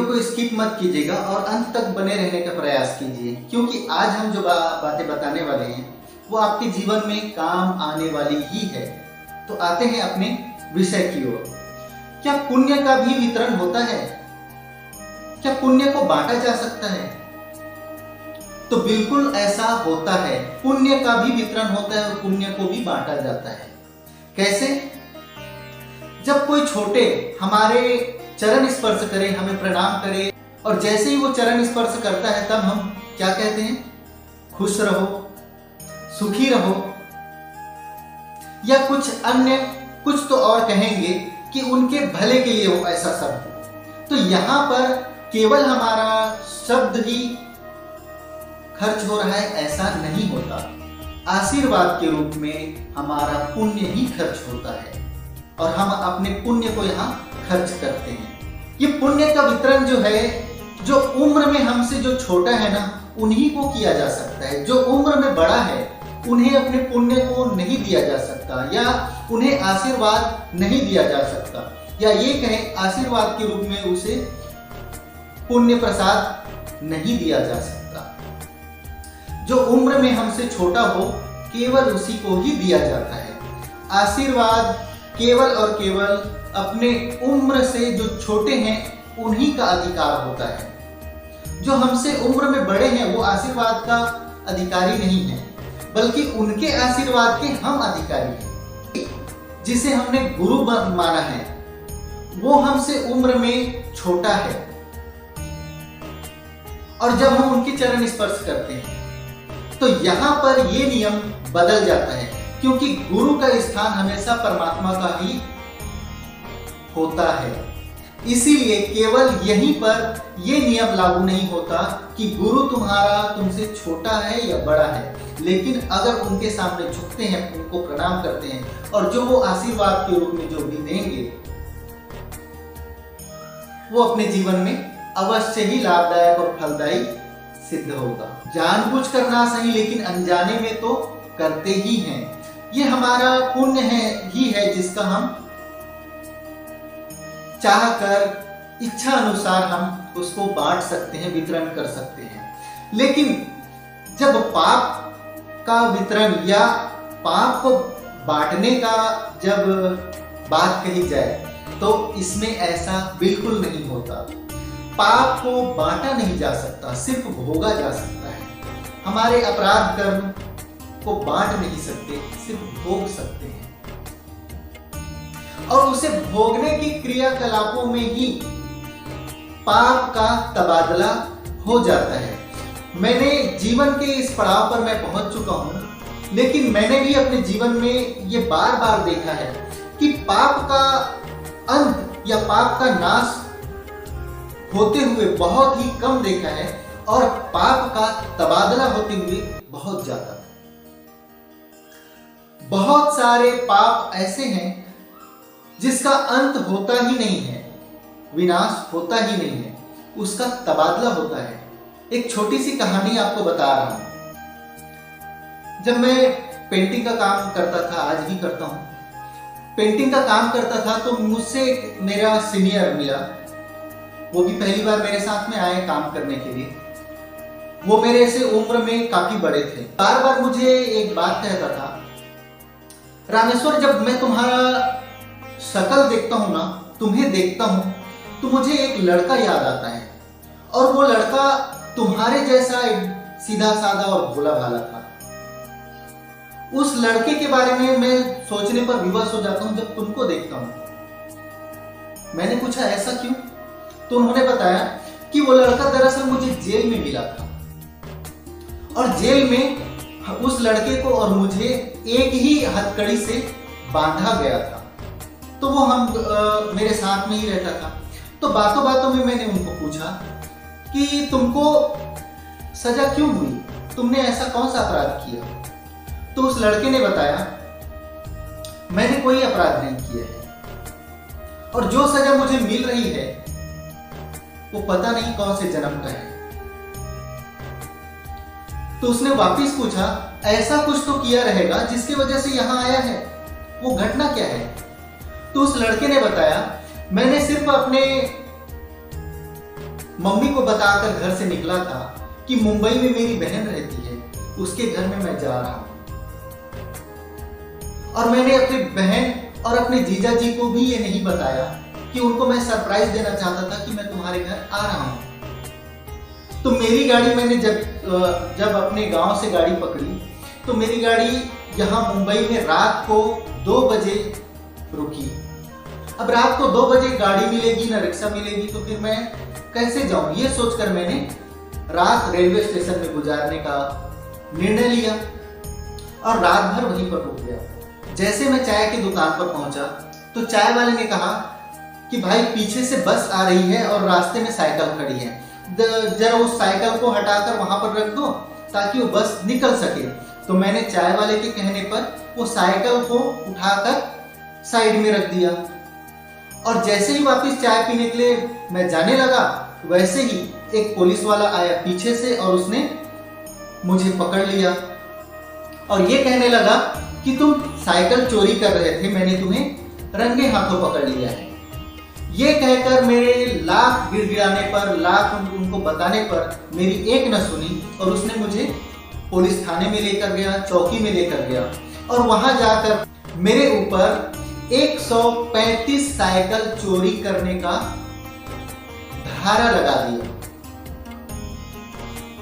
Video को skip मत कीजिएगा और अंत तक बने रहने का प्रयास कीजिए, क्योंकि आज हम जो बातें बताने वाले हैं वो आपके जीवन में काम आने वाली ही है। तो आते हैं अपने विषय की ओर। क्या पुण्य का भी वितरण होता है? क्या पुण्य को बांटा जा सकता है? तो बिल्कुल ऐसा होता है। पुण्य का भी वितरण होता है और पुण्य को भी बांटा जाता है। कैसे? जब कोई छोटे हमारे चरण स्पर्श करे, हमें प्रणाम करे, और जैसे ही वो चरण स्पर्श करता है तब हम क्या कहते हैं? खुश रहो, सुखी रहो, या कुछ तो और कहेंगे कि उनके भले के लिए हो, ऐसा शब्द। तो यहां पर केवल हमारा शब्द ही खर्च हो रहा है, ऐसा नहीं होता। आशीर्वाद के रूप में हमारा पुण्य ही खर्च होता है और हम अपने पुण्य को यहाँ खर्च करते हैं। ये पुण्य का वितरण जो है, जो उम्र में हमसे जो छोटा है ना, उन्हीं को किया जा सकता है। जो उम्र में बड़ा है उन्हें अपने पुण्य को नहीं दिया जा सकता, या उन्हें आशीर्वाद नहीं दिया जा सकता, या ये कहें आशीर्वाद के रूप में उसे पुण्य प्रसाद नहीं दिया जा सकता। जो उम्र में हमसे छोटा हो केवल उसी को ही दिया जाता है। आशीर्वाद केवल और केवल अपने उम्र से जो छोटे हैं उन्हीं का अधिकार होता है। जो हमसे उम्र में बड़े हैं वो आशीर्वाद का अधिकारी नहीं है, बल्कि उनके आशीर्वाद के हम अधिकारी हैं। जिसे हमने गुरु माना है वो हमसे उम्र में छोटा है, और जब हम उनके चरण स्पर्श करते हैं तो यहाँ पर ये नियम बदल जाता है, क्योंकि गुरु का स्थान हमेशा परमात्मा का ही होता है। इसीलिए केवल यहीं पर यह नियम लागू नहीं होता कि गुरु तुम्हारा तुमसे छोटा है या बड़ा है, लेकिन अगर उनके सामने झुकते हैं, उनको प्रणाम करते हैं, और जो वो आशीर्वाद के रूप में जो भी देंगे वो अपने जीवन में अवश्य ही लाभदायक और फलदायी सिद्ध होगा। जानबूझकर ना सही, लेकिन अनजाने में तो करते ही हैं। ये हमारा पुण्य ही है जिसका हम चाह कर इच्छा अनुसार हम उसको बांट सकते हैं, वितरण कर सकते हैं। लेकिन जब पाप का वितरण या पाप को बांटने का जब बात कही जाए तो इसमें ऐसा बिल्कुल नहीं होता। पाप को बांटा नहीं जा सकता, सिर्फ भोगा जा सकता है। हमारे अपराध कर्म को बांट नहीं सकते, सिर्फ भोग सकते हैं, और उसे भोगने की क्रियाकलापों में ही पाप का तबादला हो जाता है। मैंने जीवन के इस पड़ाव पर मैं पहुंच चुका हूं, लेकिन मैंने भी अपने जीवन में ये बार बार देखा है कि पाप का अंत या पाप का नाश होते हुए बहुत ही कम देखा है, और पाप का तबादला होते हुए बहुत ज्यादा। बहुत सारे पाप ऐसे हैं जिसका अंत होता ही नहीं है, विनाश होता ही नहीं है, उसका तबादला होता है। एक छोटी सी कहानी आपको बता रहा हूं। जब मैं पेंटिंग का काम करता था, आज भी करता हूं, पेंटिंग का काम करता था, तो मुझसे मेरा सीनियर मिला। वो भी पहली बार मेरे साथ में आए काम करने के लिए। वो मेरे से उम्र में काफी बड़े थे। बार बार मुझे एक बात कहता था, रामेश्वर, जब मैं तुम्हारा शक्ल देखता हूं ना, तुम्हें देखता हूं, तो मुझे एक लड़का याद आता है, और वो लड़का तुम्हारे जैसा सीधा साधा और भोला भाला था। उस लड़के के बारे में मैं सोचने पर विवश हो जाता हूं जब तुमको देखता हूं। मैंने पूछा ऐसा क्यों? तो उन्होंने बताया कि वो लड़का दरअसल मुझे जेल में मिला था, और जेल में उस लड़के को और मुझे एक ही हथकड़ी से बांधा गया था। तो वो मेरे साथ में ही रहता था। तो बातों बातों में मैंने उनको पूछा कि तुमको सजा क्यों हुई, तुमने ऐसा कौन सा अपराध किया? तो उस लड़के ने बताया, मैंने कोई अपराध नहीं किया है, और जो सजा मुझे मिल रही है वो पता नहीं कौन से जन्म का है। तो उसने वापिस पूछा, ऐसा कुछ तो किया रहेगा जिसकी वजह से यहां आया है, वो घटना क्या है? तो उस लड़के ने बताया, मैंने सिर्फ अपने मम्मी को बताकर घर से निकला था कि मुंबई में मेरी बहन रहती है, उसके घर में मैं जा रहा हूं। और मैंने अपनी बहन और अपने जीजा जी को भी ये नहीं बताया कि उनको मैं सरप्राइज देना चाहता था कि मैं तुम्हारे घर आ रहा हूं। तो मेरी गाड़ी मैंने जब अपने गांव से गाड़ी पकड़ी तो मेरी गाड़ी यहाँ मुंबई में रात को 2 बजे रुकी। अब रात को 2 बजे गाड़ी मिलेगी ना रिक्शा मिलेगी, तो फिर मैं कैसे जाऊं, ये सोचकर मैंने रात रेलवे स्टेशन में गुजारने का निर्णय लिया और रात भर वहीं पर रुक गया। जैसे मैं चाय की दुकान पर पहुंचा तो चाय वाले ने कहा कि भाई पीछे से बस आ रही है और रास्ते में साइकिल खड़ी है, जरा उस साइकिल को हटाकर वहां पर रख दो ताकि वो बस निकल सके। तो मैंने चाय वाले के कहने पर वो साइकिल को उठाकर साइड में रख दिया और जैसे ही वापस चाय पीने के लिए मैं जाने लगा, वैसे ही एक पुलिस वाला आया पीछे से और उसने मुझे पकड़ लिया और ये कहने लगा कि तुम साइकिल चोरी कर रहे थे, मैंने तुम्हें रंगे हाथों पकड़ लिया है। ये कहकर मेरे लाख गिड़गिड़ाने पर, लाख उनको बताने पर मेरी एक न सुनी और उसने मुझे पुलिस थाने में लेकर गया, चौकी में लेकर गया और वहां जाकर मेरे ऊपर 135 साइकिल चोरी करने का धारा लगा दिया।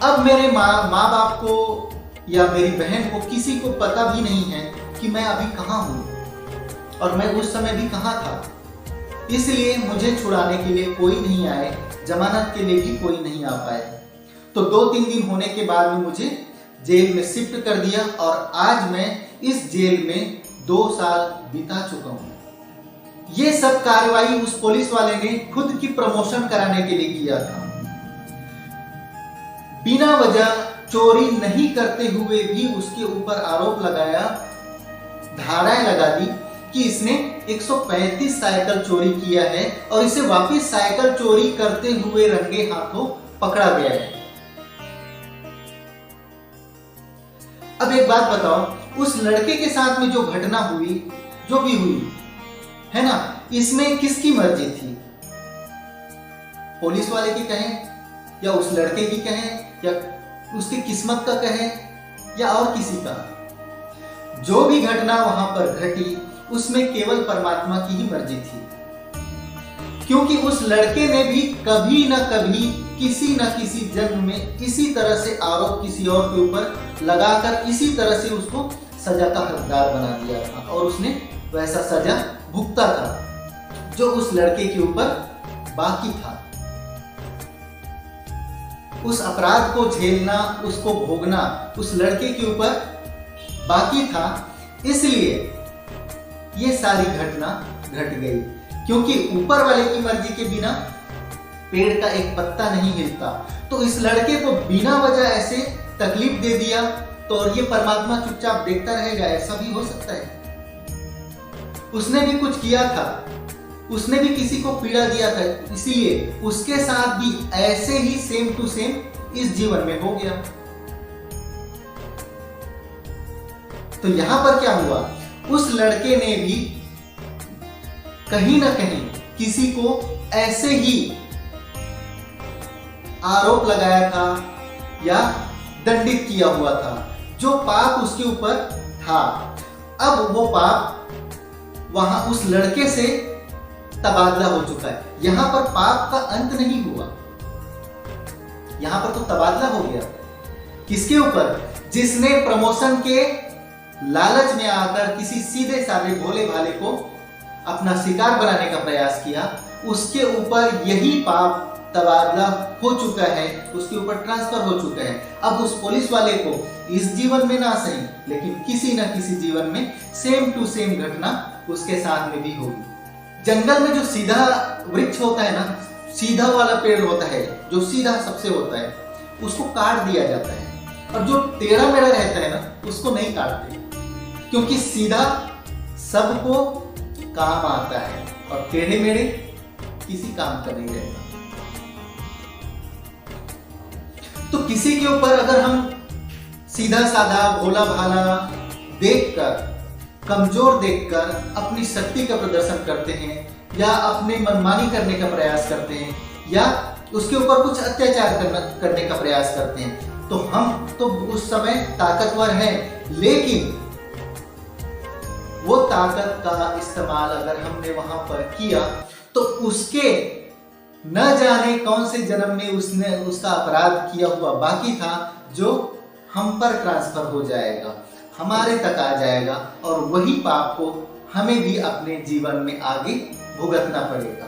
अब मेरे माँ बाप को या मेरी बहन को किसी को पता भी नहीं है कि मैं अभी कहाँ हूँ और मैं उस समय भी कहाँ था। इसलिए मुझे छुड़ाने के लिए कोई नहीं आए, जमानत के लिए भी कोई नहीं आ पाए। तो 2-3 दिन होने के बाद में मुझे जेल में शिफ्ट कर दिया और आज मैं इस जेल में 2 साल बिता चुका हूँ। ये सब कार्रवाई उस पुलिस वाले ने खुद की प्रमोशन कराने के लिए किया था। बिना वजह चोरी नहीं करते हुए भी उसके ऊपर आरोप लगाया, धाराएं लगा दी कि इसने 135 साइकिल चोरी किया है और इसे वापस साइकिल चोरी करते हुए रंगे हाथों पकड़ा गया है। अब एक बात बताओ, उस लड़के के साथ में जो घटना हुई, जो भी हुई है ना, इसमें किसकी मर्जी थी? पुलिस वाले की कहें या उस लड़के की कहें या उसकी किस्मत का कहें या और किसी का, जो भी घटना वहां पर घटी उसमें केवल परमात्मा की ही मर्जी थी। क्योंकि उस लड़के ने भी कभी ना कभी किसी न किसी जन्म में इसी तरह से आरोप किसी और के ऊपर लगाकर इसी तरह से उसको सजा का हकदार बना दिया था और उसने वैसा सजा भुगता था जो उस लड़के के ऊपर बाकी था। उस अपराध को झेलना, उसको भोगना उस लड़के के ऊपर बाकी था, इसलिए ये सारी घटना घट गई। क्योंकि ऊपर वाले की मर्जी के बिना पेड़ का एक पत्ता नहीं हिलता। तो इस लड़के को बिना वजह ऐसे तकलीफ दे दिया तो ये परमात्मा चुपचाप देखता रहेगा? ऐसा भी हो सकता है? उसने भी कुछ किया था, उसने भी किसी को पीड़ा दिया था, इसीलिए उसके साथ भी ऐसे ही सेम टू सेम इस जीवन में हो गया। तो यहां पर क्या हुआ, उस लड़के ने भी कहीं ना कहीं किसी को ऐसे ही आरोप लगाया था या दंडित किया हुआ था, जो पाप उसके ऊपर था। अब वो पाप वहां उस लड़के से तबादला हो चुका है। यहां पर पाप का अंत नहीं हुआ, यहां पर तो तबादला हो गया। किसके ऊपर? जिसने प्रमोशन के लालच में आकर किसी सीधे साधे भोले भाले को अपना शिकार बनाने का प्रयास किया, उसके ऊपर यही पाप तबादला हो चुका है, उसके ऊपर ट्रांसफर हो चुका है। अब उस पुलिस वाले को इस जीवन में ना सही लेकिन किसी न किसी जीवन में सेम टू सेम घटना उसके साथ में भी होगी। जंगल में जो सीधा वृक्ष होता है ना, सीधा वाला पेड़ होता है जो सीधा सबसे होता है, उसको काट दिया जाता है और जो टेढ़ा मेढ़ा रहता है ना उसको नहीं काटते, क्योंकि सीधा सबको काम आता है और टेढ़े मेढ़े किसी काम का नहीं रहता। तो किसी के ऊपर अगर हम सीधा साधा भोला भाला देखकर, कमजोर देखकर अपनी शक्ति का प्रदर्शन करते हैं या अपने मनमानी करने का प्रयास करते हैं या उसके ऊपर कुछ अत्याचार करने का प्रयास करते हैं, तो हम तो उस समय ताकतवर हैं, लेकिन वो ताकत का इस्तेमाल अगर हमने वहां पर किया तो उसके न जाने कौन से जन्म में उसने उसका अपराध किया हुआ बाकी था जो हम पर ट्रांसफर हो जाएगा, हमारे तक आ जाएगा, और वही पाप को हमें भी अपने जीवन में आगे भुगतना पड़ेगा।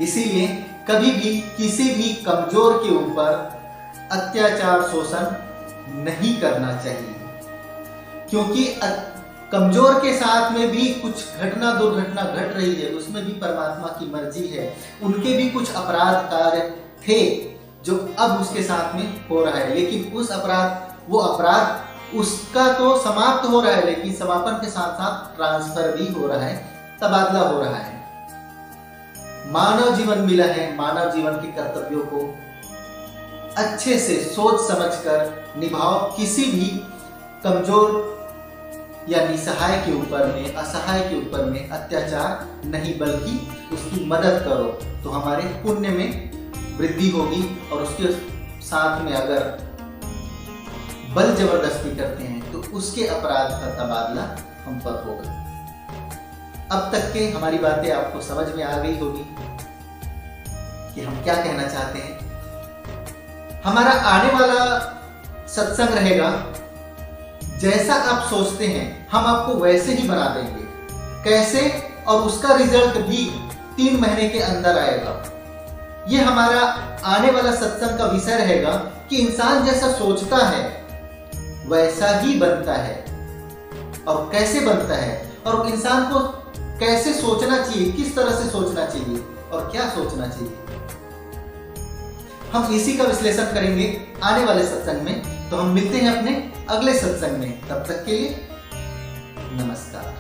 इसीलिए कभी भी किसी भी कमजोर के ऊपर अत्याचार शोषण नहीं करना चाहिए, क्योंकि कमजोर के साथ में भी कुछ घटना दुर्घटना घट रही है, उसमें भी परमात्मा की मर्जी है। उनके भी कुछ अपराध कार्य थे जो अब उसके साथ में हो रहा है, लेकिन वो अपराध उसका तो समाप्त हो रहा है, लेकिन समापन के साथ साथ ट्रांसफर भी हो रहा है, तबादला हो रहा है। मानव जीवन मिला है, मानव जीवन के कर्तव्यों को अच्छे से सोच समझकर निभाओ। किसी भी कमजोर या निसहाय के ऊपर में, असहाय के ऊपर में अत्याचार नहीं, बल्कि उसकी मदद करो, तो हमारे पुण्य में वृद्धि होगी। और उसके साथ में अगर बल जबरदस्ती करते हैं तो उसके अपराध का तबादला हम पर होगा। अब तक के हमारी बातें आपको समझ में आ गई होगी कि हम क्या कहना चाहते हैं। हमारा आने वाला सत्संग रहेगा, जैसा आप सोचते हैं हम आपको वैसे ही बना देंगे। कैसे, और उसका रिजल्ट भी 3 महीने के अंदर आएगा। ये हमारा आने वाला सत्संग का विषय रहेगा कि इंसान जैसा सोचता है वैसा ही बनता है, और कैसे बनता है, और इंसान को कैसे सोचना चाहिए, किस तरह से सोचना चाहिए और क्या सोचना चाहिए। हम इसी का विश्लेषण करेंगे आने वाले सत्संग में। तो हम मिलते हैं अपने अगले सत्संग में, तब तक के लिए नमस्कार।